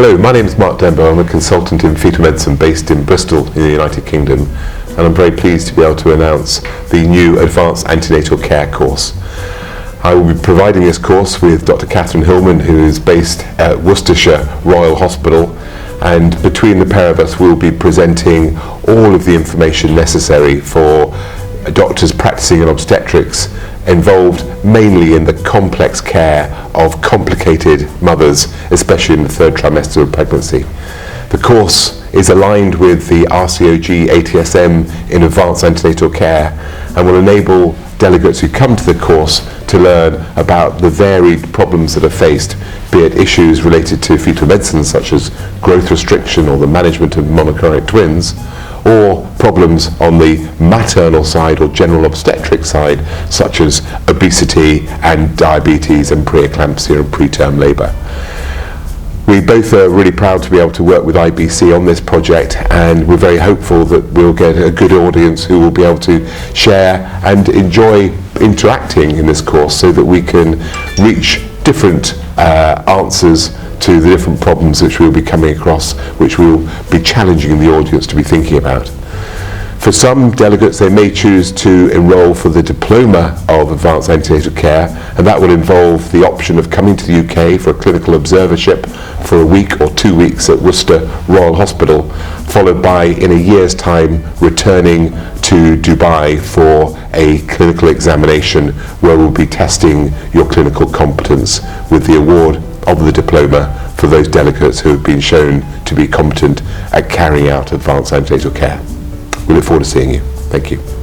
Hello, my name is Mark Denbo. I'm a consultant in fetal medicine based in Bristol in the United Kingdom, and I'm very pleased to be able to announce the new Advanced Antenatal Care course. I will be providing this course with Dr. Catherine Hillman, who is based at Worcestershire Royal Hospital, and between the pair of us we'll be presenting all of the information necessary for doctors practicing in obstetrics involved mainly in the complex care of complicated mothers, especially in the third trimester of pregnancy. The course is aligned with the RCOG ATSM in Advanced Antenatal Care and will enable delegates who come to the course to learn about the varied problems that are faced, be it issues related to fetal medicine such as growth restriction or the management of monochoric twins, or problems on the maternal side or general obstetric side such as obesity and diabetes and preeclampsia and preterm labour. We both are really proud to be able to work with IBC on this project, and we're very hopeful that we'll get a good audience who will be able to share and enjoy interacting in this course so that we can reach different answers to the different problems which we'll be coming across, which we'll be challenging the audience to be thinking about. For some delegates, they may choose to enrol for the Diploma of Advanced Antenatal Care, and that will involve the option of coming to the UK for a clinical observership for a week or 2 weeks at Worcester Royal Hospital, followed by, in a year's time, returning to Dubai for a clinical examination where we'll be testing your clinical competence with the award of the Diploma for those delegates who have been shown to be competent at carrying out advanced antenatal care. We look forward to seeing you. Thank you.